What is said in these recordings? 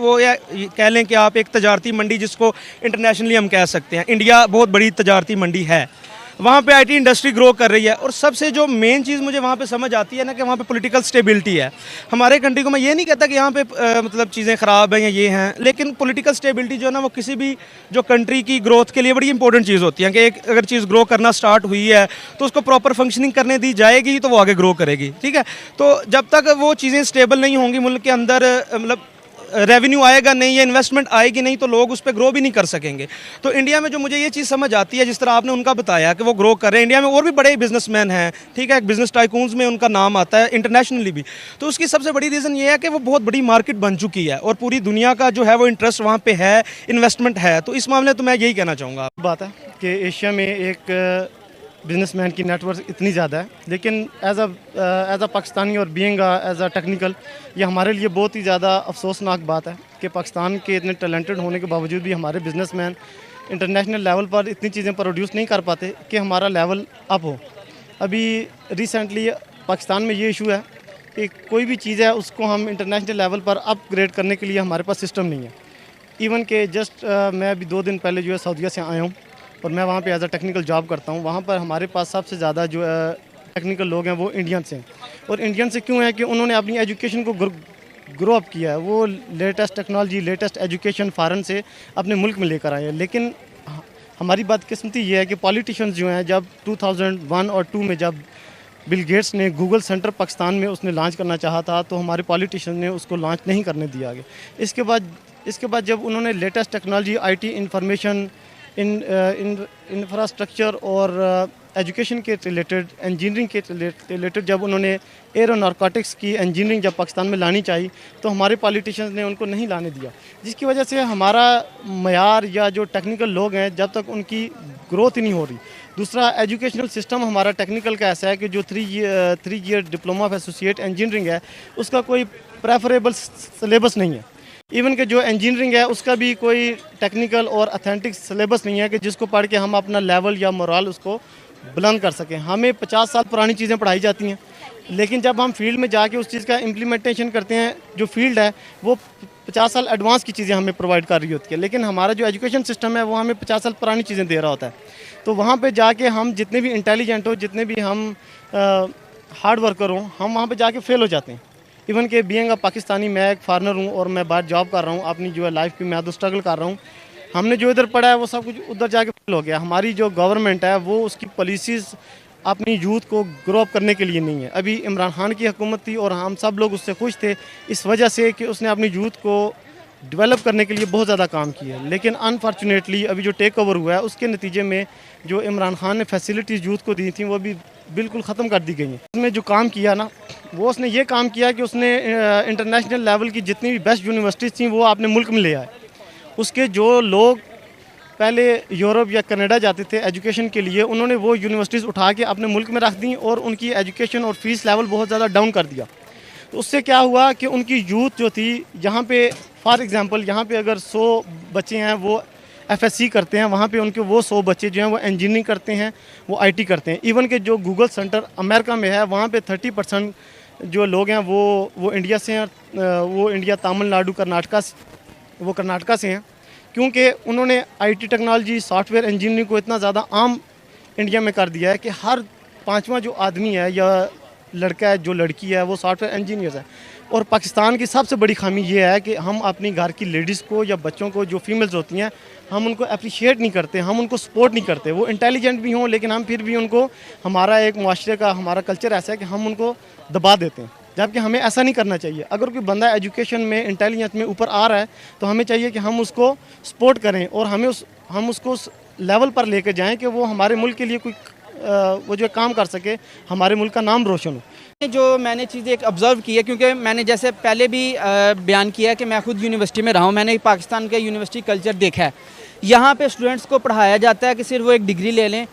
वो, या कह लें कि आप एक तजारती मंडी जिसको इंटरनेशनली हम कह सकते हैं, इंडिया बहुत बड़ी तजारती मंडी है, वहाँ पे आईटी इंडस्ट्री ग्रो कर रही है। और सबसे जो मेन चीज़ मुझे वहाँ पे समझ आती है ना कि वहाँ पे पॉलिटिकल स्टेबिलिटी है। हमारे कंट्री को मैं ये नहीं कहता कि यहाँ पे मतलब चीज़ें ख़राब हैं या ये हैं, लेकिन पॉलिटिकल स्टेबिलिटी जो है ना वो किसी भी जो कंट्री की ग्रोथ के लिए बड़ी इंपॉर्टेंट चीज़ होती है कि एक अगर चीज़ ग्रो करना स्टार्ट हुई है तो उसको प्रॉपर फंक्शनिंग करने दी जाएगी तो वो आगे ग्रो करेगी, ठीक है। तो जब तक वो चीज़ें स्टेबल नहीं होंगी मुल्क के अंदर, मतलब रेवेन्यू आएगा नहीं या इन्वेस्टमेंट आएगी नहीं, तो लोग उस पर ग्रो भी नहीं कर सकेंगे। तो इंडिया में जो मुझे ये चीज़ समझ आती है, जिस तरह आपने उनका बताया कि वो ग्रो कर रहे हैं, इंडिया में और भी बड़े बिजनेसमैन हैं, ठीक है, बिजनेस टाइकून्स में उनका नाम आता है इंटरनेशनली भी। तो उसकी सबसे बड़ी रीज़न ये है कि वो बहुत बड़ी मार्केट बन चुकी है और पूरी दुनिया का जो है वो इंटरेस्ट वहाँ पर है, इन्वेस्टमेंट है। तो इस मामले तो मैं यही कहना चाहूँगा। बात है कि एशिया में एक बिजनेसमैन की नेटवर्क इतनी ज़्यादा है, लेकिन एज अ पाकिस्तानी और बीइंग एज अ टेक्निकल, ये हमारे लिए बहुत ही ज़्यादा अफसोसनाक बात है कि पाकिस्तान के इतने टैलेंटेड होने के बावजूद भी हमारे बिजनेसमैन इंटरनेशनल लेवल पर इतनी चीज़ें प्रोड्यूस नहीं कर पाते कि हमारा लेवल अप हो। अभी रिसेंटली पाकिस्तान में ये इशू है कि कोई भी चीज़ है उसको हम इंटरनेशनल लेवल पर अपग्रेड करने के लिए हमारे पास सिस्टम नहीं है। इवन के जस्ट मैं अभी 2 दिन पहले जो है सऊदीया से आया हूँ और मैं वहाँ पे एज अ टेक्निकल जॉब करता हूँ। वहाँ पर हमारे पास सबसे ज़्यादा जो टेक्निकल लोग हैं वो इंडियन से हैं। और इंडियन से क्यों है कि उन्होंने अपनी एजुकेशन को ग्रो अप किया है, वो latest technology, latest education foreign से अपने मुल्क में लेकर आए हैं। लेकिन हमारी बदकिस्मती ये है कि पॉलिटिशियंस जो हैं, जब 2001 और 2 में जब बिल गेट्स ने गूगल सेंटर पाकिस्तान में उसने लॉन्च करना चाहा था, तो हमारे पॉलिटिशियन ने उसको लॉन्च नहीं करने दिया आगे। इसके बाद जब उन्होंने latest technology, IT, information, infrastructure और एजुकेशन के रिलेटेड, इंजीनियरिंग के रिलेटेड जब उन्होंने एयर और नारकोटिक्स की इंजीनियरिंग जब पाकिस्तान में लानी चाहिए, तो हमारे पॉलिटिशियंस ने उनको नहीं लाने दिया, जिसकी वजह से हमारा मयार या जो टेक्निकल लोग हैं जब तक उनकी ग्रोथ ही नहीं हो रही। दूसरा, एजुकेशनल सिस्टम हमारा टेक्निकल का ऐसा है कि जो 3 year diploma of associate engineering है उसका कोई प्रेफरेबल सिलेबस नहीं है। इवन के जो इंजीनियरिंग है उसका भी कोई टेक्निकल और अथेंटिक सिलेबस नहीं है कि जिसको पढ़ के हम अपना लेवल या मोरल उसको बुलंद कर सकें। हमें 50 साल पुरानी चीज़ें पढ़ाई जाती हैं, लेकिन जब हम फील्ड में जाके उस चीज़ का इम्प्लीमेंटेशन करते हैं, जो फील्ड है वो 50 साल एडवांस की चीज़ें हमें प्रोवाइड कर रही होती है, लेकिन हमारा जो एजुकेशन सिस्टम है वो हमें 50 साल पुरानी चीज़ें दे रहा होता है। तो वहाँ पर जाके हम जितने भी इंटेलिजेंट हो, जितने भी हम हार्ड वर्कर हों, हम वहाँ पर जाके फेल हो जाते हैं। इवन के बीइंग अ पाकिस्तानी, मैं एक फॉरनर हूँ और मैं बाहर जॉब कर रहा हूँ, अपनी जो है लाइफ की मैं तो स्ट्रगल कर रहा हूँ। हमने जो इधर पढ़ा है वो सब कुछ उधर जाके फेल हो गया। हमारी जो गवर्नमेंट है वो उसकी पॉलिसीज़ अपनी यूथ को ग्रो अप करने के लिए नहीं है। अभी इमरान खान की हुकूमत थी और हम सब लोग उससे खुश थे इस वजह से कि उसने अपनी यूथ को डेवलप करने के लिए बहुत ज़्यादा काम किया है। लेकिन अनफॉर्चुनेटली अभी जो टेक ओवर हुआ है उसके नतीजे में जो इमरान खान ने फैसिलिटीज़ यूथ को दी थी वो भी बिल्कुल ख़त्म कर दी गई हैं। उसमें जो काम किया ना, वो उसने ये काम किया कि उसने इंटरनेशनल लेवल की जितनी भी बेस्ट यूनिवर्सिटीज़ थी वो अपने मुल्क में ले आए। उसके जो लोग पहले यूरोप या कनाडा जाते थे एजुकेशन के लिए, उन्होंने वो यूनिवर्सिटीज़ उठा के अपने मुल्क में रख दी और उनकी एजुकेशन और फीस लेवल बहुत ज़्यादा डाउन कर दिया। तो उससे क्या हुआ कि उनकी यूथ जो थी, यहाँ पे फॉर एग्ज़ाम्पल यहाँ पे अगर 100 बच्चे हैं वो एफएससी करते हैं, वहाँ पे उनके वो 100 बच्चे जो हैं वो इंजीनियरिंग करते हैं, वो आईटी करते हैं। इवन के जो गूगल सेंटर अमेरिका में है वहाँ पे 30% जो लोग हैं वो इंडिया से हैं, वो इंडिया, तमिलनाडु, कर्नाटका से हैं, क्योंकि उन्होंने आईटी टेक्नोलॉजी, सॉफ्टवेयर इंजीनियरिंग को इतना ज़्यादा आम इंडिया में कर दिया है कि हर 5वां जो आदमी है या लड़का है, जो लड़की है, वो सॉफ्टवेयर इंजीनियर है। और पाकिस्तान की सबसे बड़ी खामी ये है कि हम अपनी घर की लेडीज़ को या बच्चों को, जो फीमेल्स होती हैं, हम उनको अप्रिशिएट नहीं करते, हम उनको सपोर्ट नहीं करते। वो इंटेलिजेंट भी हों लेकिन हम फिर भी उनको, हमारा एक मुआशरे का, हमारा कल्चर ऐसा है कि हम उनको दबा देते हैं, जबकि हमें ऐसा नहीं करना चाहिए। अगर कोई बंदा एजुकेशन में, इंटेलिजेंस में ऊपर आ रहा है तो हमें चाहिए कि हम उसको सपोर्ट करें और हम उसको उस लेवल पर लेकर जाएँ कि वो हमारे मुल्क के लिए कोई वो जो काम कर सके, हमारे मुल्क का नाम रोशन हो। जो मैंने चीज़ें एक ऑब्ज़र्व की है, क्योंकि मैंने जैसे पहले भी बयान किया है कि मैं खुद यूनिवर्सिटी में रहा हूँ, मैंने पाकिस्तान का यूनिवर्सिटी कल्चर देखा है। यहाँ पे स्टूडेंट्स को पढ़ाया जाता है कि सिर्फ वो एक डिग्री ले लें,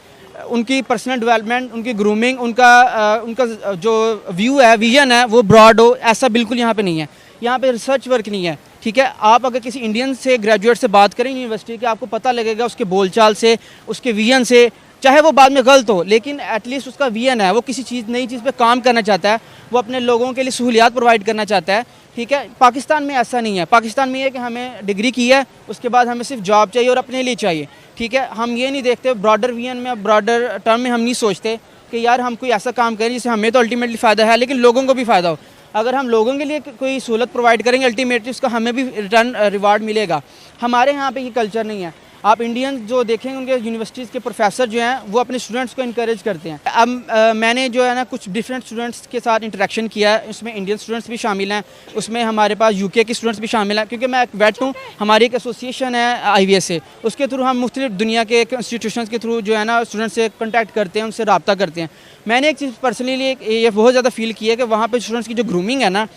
उनकी पर्सनल डेवलपमेंट, उनकी ग्रूमिंग, उनका जो व्यू है, विजन है, वो ब्रॉड हो, ऐसा बिल्कुल यहाँ पे नहीं है। यहाँ पे रिसर्च वर्क नहीं है, ठीक है। आप अगर किसी इंडियन से, ग्रेजुएट से बात करें यूनिवर्सिटी के, आपको पता लगेगा उसके बोलचाल से, उसके विजन से, चाहे वो बाद में गलत हो, लेकिन एटलीस्ट उसका विजन है, वो किसी चीज़, नई चीज़ पे काम करना चाहता है, वो अपने लोगों के लिए सहूलियात प्रोवाइड करना चाहता है। ठीक है, पाकिस्तान में ऐसा नहीं है। पाकिस्तान में ये है कि हमें डिग्री की है, उसके बाद हमें सिर्फ जॉब चाहिए और अपने लिए चाहिए। ठीक है, हम ये नहीं देखते ब्रॉडर विजन में, ब्रॉडर टर्म में हम नहीं सोचते कि यार हम कोई ऐसा काम करें जिससे हमें तो अल्टीमेटली फ़ायदा है लेकिन लोगों को भी फ़ायदा हो। अगर हम लोगों के लिए कोई सहूलत प्रोवाइड करेंगे अल्टीमेटली उसका हमें भी रिटर्न रिवार्ड मिलेगा। हमारे यहाँ पे ये कल्चर नहीं है। आप इंडियन जो देखेंगे उनके यूनिवर्सिटीज़ के प्रोफेसर जो हैं वो अपने स्टूडेंट्स को इनकरेज करते हैं। अब मैंने जो है ना कुछ डिफरेंट स्टूडेंट्स के साथ इंटरेक्शन किया है, उसमें इंडियन स्टूडेंट्स भी शामिल हैं, उसमें हमारे पास यूके के स्टूडेंट्स भी शामिल हैं, क्योंकि मैं एक वेट हूँ। हमारी एक एसोसिएशन है IVS से, उसके थ्रू हम मुख्तलिफ दुनिया के इंस्टीट्यूशन के थ्रू जो है ना स्टूडेंट से कॉन्टैक्ट करते हैं, उनसे रब्ता करते हैं। मैंने एक चीज़ पर्सनली ये बहुत ज़्यादा फील की है कि वहाँ पर स्टूडेंट्स की जो ग्रूमिंग है ना,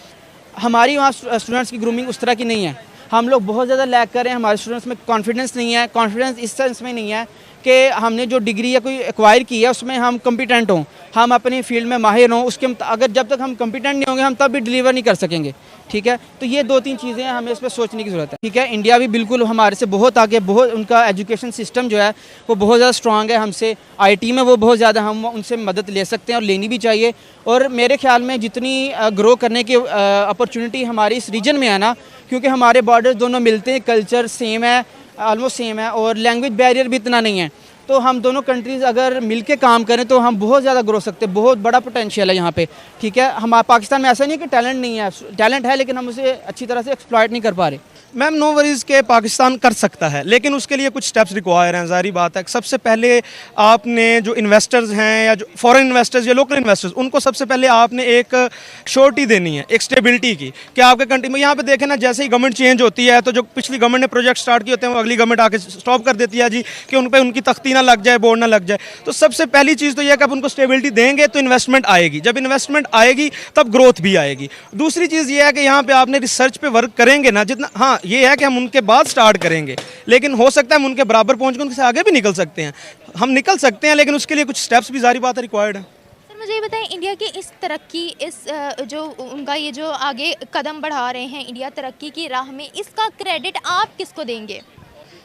हमारी वहाँ स्टूडेंट्स की ग्रूमिंग उस तरह की नहीं है। हम लोग बहुत ज़्यादा लैग कर रहे हैं, हमारे स्टूडेंट्स में कॉन्फिडेंस नहीं है। कॉन्फिडेंस इस सेंस में नहीं है कि हमने जो डिग्री या कोई एक्वायर की है उसमें हम कम्पिटेंट हों, हम अपनी फील्ड में माहिर हों। उसके अगर जब तक हम कम्पिटेंट नहीं होंगे हम तब भी डिलीवर नहीं कर सकेंगे। ठीक है, तो ये 2-3 चीज़ें हैं, हमें इस पर सोचने की ज़रूरत है। ठीक है, इंडिया भी बिल्कुल हमारे से बहुत आगे, बहुत उनका एजुकेशन सिस्टम जो है वो बहुत ज़्यादा स्ट्रॉन्ग है हमसे। IT में वो बहुत ज़्यादा, हम उनसे मदद ले सकते हैं और लेनी भी चाहिए। और मेरे ख्याल में जितनी ग्रो करने की अपॉर्चुनिटी हमारी इस रीजन में है ना, क्योंकि हमारे बॉर्डर्स दोनों मिलते हैं, कल्चर सेम है, ऑलमोस्ट सेम है और लैंग्वेज बैरियर भी इतना नहीं है। तो हम दोनों कंट्रीज़ अगर मिलके काम करें तो हम बहुत ज़्यादा ग्रो सकते हैं। बहुत बड़ा पोटेंशियल है यहाँ पे। ठीक है, हमारे पाकिस्तान में ऐसा नहीं है कि टैलेंट नहीं है, टैलेंट है लेकिन हम उसे अच्छी तरह से एक्सप्लॉइट नहीं कर पा रहे। मैम नो वरीज़ के पाकिस्तान कर सकता है, लेकिन उसके लिए कुछ स्टेप्स रिक्वायर हैं। ज़ाहिर बात है, सबसे पहले आपने जो इन्वेस्टर्स हैं या जो फॉरेन इन्वेस्टर्स या लोकल इन्वेस्टर्स, उनको सबसे पहले आपने एक श्योरिटी देनी है, एक स्टेबिलिटी की, कि आपके कंट्री में यहाँ पे देखें ना, जैसे ही गवर्नमेंट चेंज होती है तो जो पिछली गवर्नमेंट ने प्रोजेक्ट स्टार्ट किए होते हैं वो अगली गवर्नमेंट आके स्टॉप कर देती है जी, कि उन पर उनकी तख्ती ना लग जाए, बोर्ड ना लग जाए। तो सबसे पहली चीज़ तो यह है कि आप उनको स्टेबिलिटी देंगे तो इन्वेस्टमेंट आएगी, जब इन्वेस्टमेंट आएगी तब ग्रोथ भी आएगी। दूसरी चीज़ ये है कि यहाँ पर आपने रिसर्च पर वर्क करेंगे ना जितना, हाँ ये है कि हम उनके बाद स्टार्ट करेंगे, लेकिन हो सकता है हम उनके बराबर पहुंच के उनसे आगे भी निकल सकते हैं। हम निकल सकते हैं लेकिन उसके लिए कुछ स्टेप्स भी ज़ाहिर बात है रिक्वायर्ड है। सर मुझे ये बताएं, इंडिया की इस तरक्की, इस जो उनका ये जो आगे कदम बढ़ा रहे हैं इंडिया तरक्की की राह में, इसका क्रेडिट आप किसको देंगे?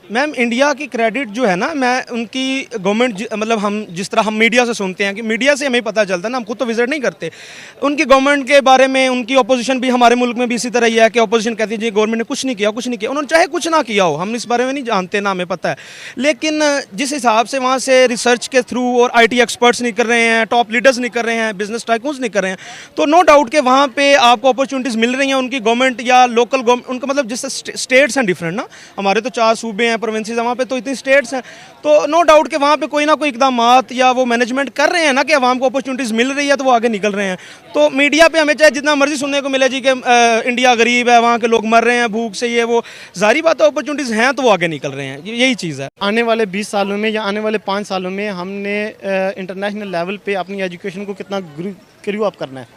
मैम इंडिया की क्रेडिट जो है ना, मैं उनकी गवर्नमेंट, मतलब हम जिस तरह हम मीडिया से सुनते हैं कि मीडिया से हमें पता चलता है ना, हम खुद तो विजिट नहीं करते, उनकी गवर्नमेंट के बारे में, उनकी अपोजिशन भी हमारे मुल्क में भी इसी तरह ही है कि अपोजिशन कहती है जी गवर्नमेंट ने कुछ नहीं किया, कुछ नहीं किया। उन्होंने चाहे कुछ ना किया हो, हम इस बारे में नहीं जानते ना, हमें पता है, लेकिन जिस हिसाब से वहाँ से रिसर्च के थ्रू और IT एक्सपर्ट्स निकल रहे हैं, टॉप लीडर्स निकल रहे हैं, बिजनेस टाइकून्स निकल रहे हैं, तो नो डाउट कि वहाँ पर आपको अपॉर्चुनिटीज़ मिल रही हैं। उनकी गवर्नमेंट या लोकल गवर्नमेंट, उनका मतलब जिससे स्टेट्स हैं डिफरेंट ना, हमारे तो 4 सूबे हैं, प्रोविंसेस हैं, वहाँ पे तो इतनी स्टेट्स हैं, तो नो डाउट कि वहाँ पे कोई ना कोई इकदामात या वो मैनेजमेंट कर रहे हैं ना कि अवाम को अपॉर्चुनिटीज़ मिल रही है तो वो आगे निकल रहे हैं। तो मीडिया पे हमें चाहे जितना मर्जी सुनने को मिले जी कि इंडिया गरीब है, वहाँ के लोग मर रहे हैं भूख से, ये वो, जारी बात है अपॉर्चुनिटीज़ हैं तो वो आगे निकल रहे हैं, यही चीज़ है। आने वाले 20 सालों में या आने वाले 5 सालों में हमने इंटरनेशनल लेवल पे अपनी एजुकेशन को कितना ग्रू अप करना है।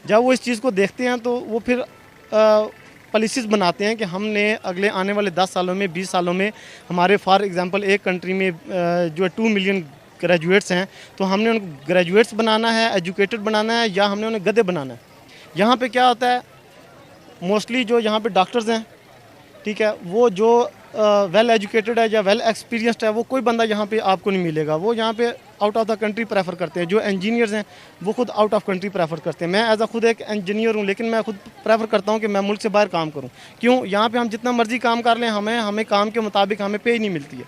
जब वो इस चीज़ को देखते हैं तो वो फिर पॉलिसीज़ बनाते हैं कि हमने अगले आने वाले 10 सालों में, 20 सालों में, हमारे फॉर एग्जांपल एक कंट्री में जो 2 मिलियन ग्रेजुएट्स हैं, तो हमने उनको ग्रेजुएट्स बनाना है, एजुकेटेड बनाना है, या हमने उन्हें गधे बनाना है। यहाँ पे क्या होता है, मोस्टली जो यहाँ पे डॉक्टर्स हैं, ठीक है, वो जो वेल एजुकेटेड है या वेल एक्सपीरियंस्ड है, वो कोई बंदा यहाँ पे आपको नहीं मिलेगा। वो यहाँ पे out of the country prefer करते हैं। जो इंजीनियर्स हैं वो खुद आउट ऑफ कंट्री प्रेफर करते हैं। मैं एज अ खुद एक इंजीनियर हूँ, लेकिन मैं खुद प्रेफर करता हूँ कि मैं मुल्क से बाहर काम करूँ। क्यों? यहाँ पे हम जितना मर्जी काम कर लें, हमें काम के मुताबिक हमें पे ही नहीं मिलती है।